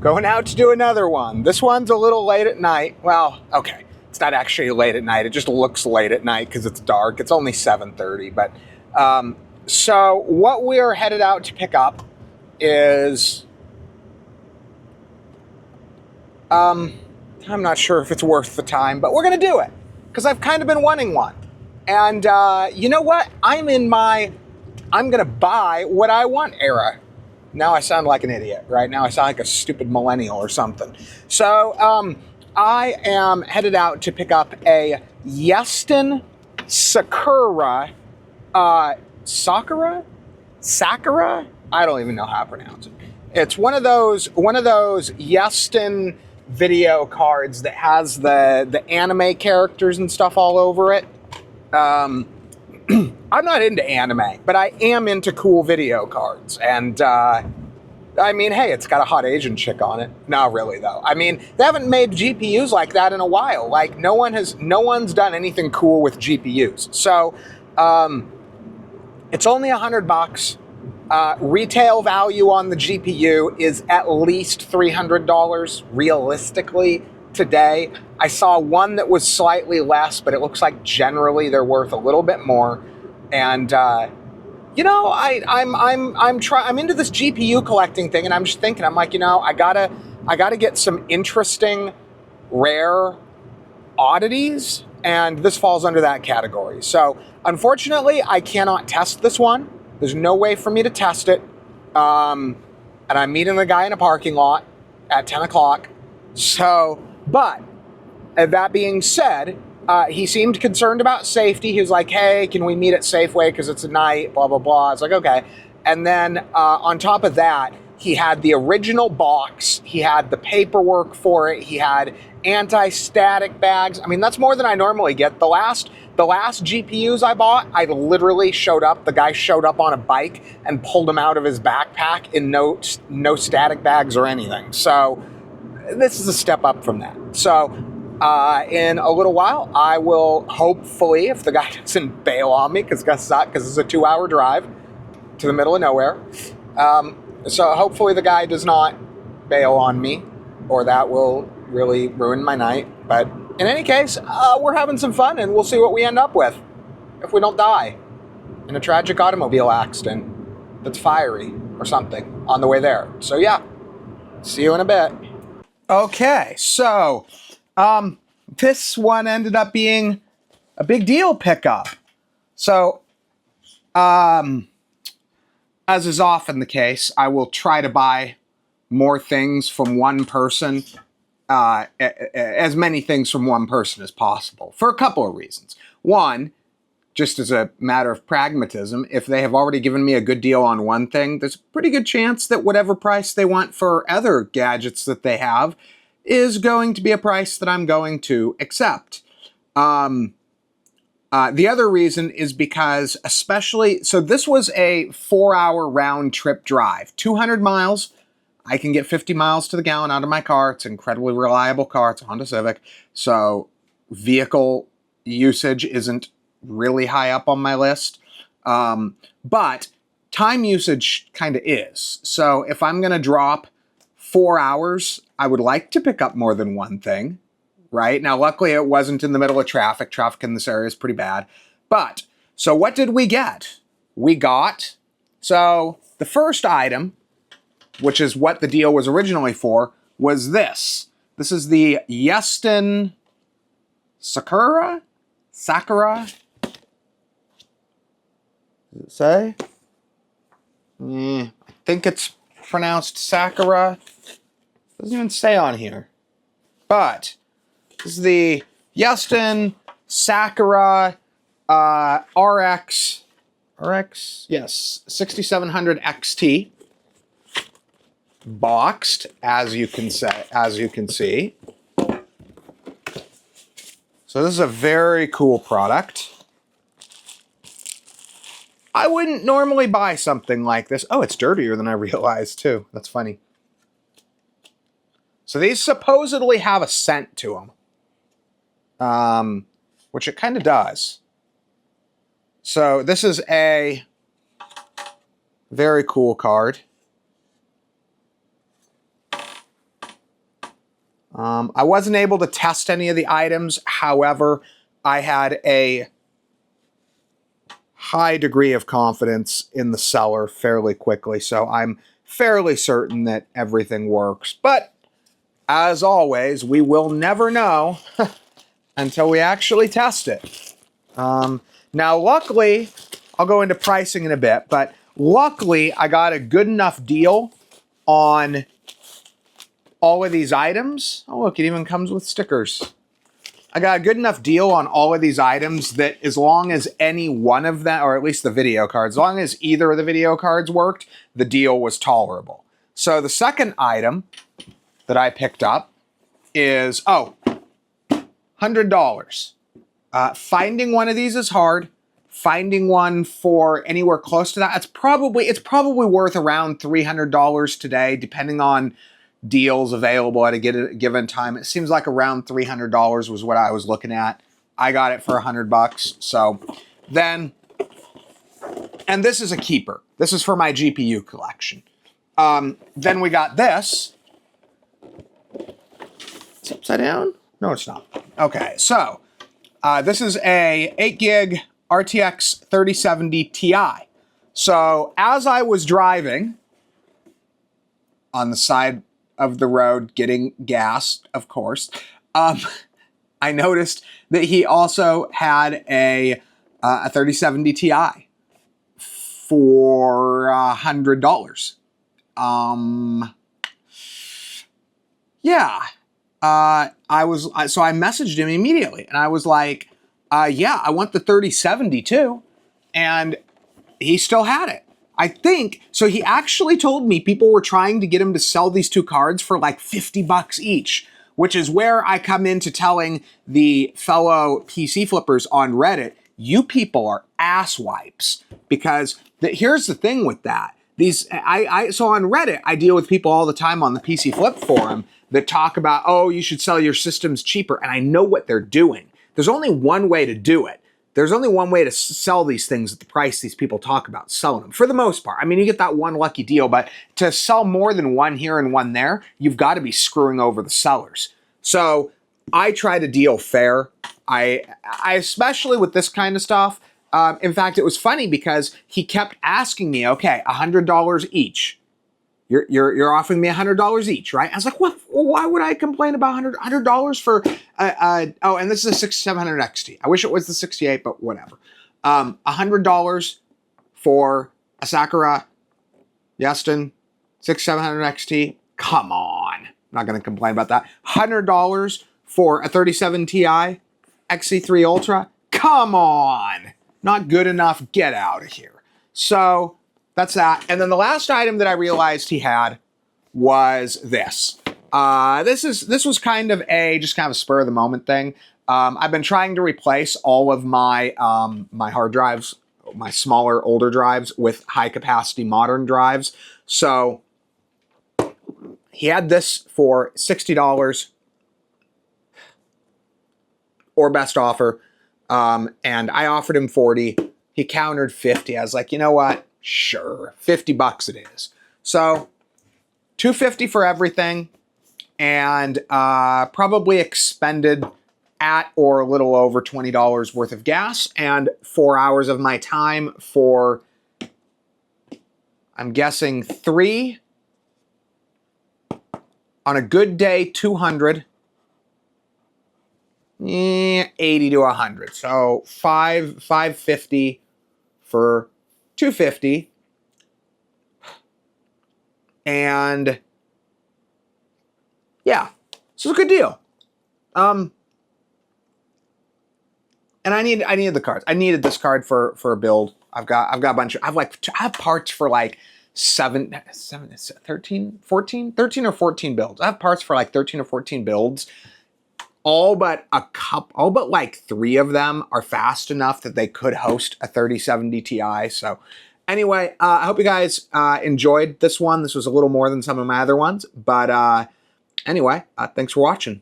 Going out to do another one. This one's a little late at night. Well, okay, it's not actually late at night. It just looks late at night because it's dark. It's only 7:30. But so what we're headed out to pick up is I'm not sure if it's worth the time, but we're gonna do it because I've kind of been wanting one. And you know what? I'm gonna buy what I want era. Now I sound like an idiot, right? Now I sound like a stupid millennial or something. So I am headed out to pick up a Yeston Sakura, Sakura? I don't even know how to pronounce it. It's one of those Yeston video cards that has the anime characters and stuff all over it. I'm not into anime, but I am into cool video cards. And, I mean, hey, it's got a hot Asian chick on it. Not really, though. I mean, they haven't made GPUs like that in a while. Like, no one's done anything cool with GPUs. So, it's only $100. Retail value on the GPU is at least $300 realistically today. I saw one that was slightly less, but it looks like generally they're worth a little bit more. And you know, I'm into this GPU collecting thing, and I'm just thinking, I'm like, you know, I gotta get some interesting, rare oddities, and this falls under that category. So unfortunately, I cannot test this one. There's no way for me to test it. And I'm meeting the guy in a parking lot at 10 o'clock. So, but that being said, he seemed concerned about safety. He was like, hey, can we meet at Safeway because it's a night, blah, blah, blah. I was like, okay. And then on top of that, he had the original box. He had the paperwork for it. He had anti-static bags. I mean, that's more than I normally get. The last GPUs I bought, I literally showed up. The guy showed up on a bike and pulled them out of his backpack in no static bags or anything. So this is a step up from that. So in a little while, I will hopefully, if the guy doesn't bail on me, because it's gonna suck, because it's a 2-hour drive to the middle of nowhere. So hopefully the guy does not bail on me, or that will really ruin my night. But in any case, we're having some fun, and we'll see what we end up with if we don't die in a tragic automobile accident that's fiery or something on the way there. So yeah, see you in a bit. Okay, so this one ended up being a big deal pickup. So, as is often the case, I will try to buy more things from one person, as many things from one person as possible, for a couple of reasons. One, just as a matter of pragmatism, if they have already given me a good deal on one thing, there's a pretty good chance that whatever price they want for other gadgets that they have is going to be a price that I'm going to accept. The other reason is because especially, so this was a 4-hour round trip drive, 200 miles. I can get 50 miles to the gallon out of my car. It's an incredibly reliable car. It's a Honda Civic. So vehicle usage isn't really high up on my list. But time usage kind of is. So if I'm going to drop 4 hours, I would like to pick up more than one thing, right? Now, luckily, it wasn't in the middle of traffic. Traffic in this area is pretty bad. But, so what did we get? So the first item, which is what the deal was originally for, was this. This is the Yeston Sakura? Does it say? I think it's pronounced Sakura. Doesn't even say on here. But this is the Yeston Sakura RX, yes, 6700 XT. Boxed, as you can see. So this is a very cool product. I wouldn't normally buy something like this. Oh, it's dirtier than I realized too. That's funny. So these supposedly have a scent to them, which it kind of does. So this is a very cool card. I wasn't able to test any of the items. However, I had a high degree of confidence in the seller fairly quickly, so I'm fairly certain that everything works. But as always, we will never know until we actually test it. Now, luckily, I'll go into pricing in a bit, but luckily I got a good enough deal on all of these items. Oh, look, it even comes with stickers. I got a good enough deal on all of these items that as long as any one of them, or at least the video cards, as long as either of the video cards worked, the deal was tolerable. So the second item that I picked up is, $100. Finding one of these is hard. Finding one for anywhere close to that, it's probably worth around $300 today, depending on deals available at a given time. It seems like around $300 was what I was looking at. I got it for $100. So then, and this is a keeper. This is for my GPU collection. Then we got this. It's upside down? No, it's not. Okay, so this is a 8 gig RTX 3070 Ti. So as I was driving on the side of the road getting gas, of course, I noticed that he also had a 3070 Ti for $100. Yeah. So I messaged him immediately and I was like, yeah, I want the 3070 too. And he still had it. I think, so he actually told me people were trying to get him to sell these two cards for like $50 each, which is where I come into telling the fellow PC flippers on Reddit, you people are ass wipes. Because here's the thing with that. So on Reddit, I deal with people all the time on the PC Flip forum that talk about, oh, you should sell your systems cheaper. And I know what they're doing. There's only one way to do it. There's only one way to sell these things at the price these people talk about selling them, for the most part. I mean, you get that one lucky deal, but to sell more than one here and one there, you've got to be screwing over the sellers. So I try to deal fair. I especially with this kind of stuff. In fact, it was funny because he kept asking me, okay, $100 each. You're offering me $100 each, right? I was like, what? Why would I complain about $100 for? Oh, and this is a 6700 XT. I wish it was the 68, but whatever. $100 for a Sakura Yeston 6700 XT. Come on, I'm not going to complain about that. $100 for a 37 Ti XC3 Ultra. Come on, not good enough. Get out of here. So that's that. And then the last item that I realized he had was this. This was kind of a spur of the moment thing. I've been trying to replace all of my my hard drives, my smaller older drives, with high capacity modern drives. So he had this for $60 or best offer, and I offered him $40. He countered $50. I was like, you know what? Sure, $50 it is. So $250 for everything, and probably expended at or a little over $20 worth of gas and 4 hours of my time for, I'm guessing 3, on a good day, 200, 80 to 100. So $550 for $250, and yeah, so it's a good deal. And I needed the cards. I needed this card for a build. I've got a bunch of, I have parts for like 13 or 14 builds. I have parts for like 13 or 14 builds. All but like 3 of them are fast enough that they could host a 3070 Ti. So anyway, I hope you guys enjoyed this one. This was a little more than some of my other ones, but anyway, thanks for watching.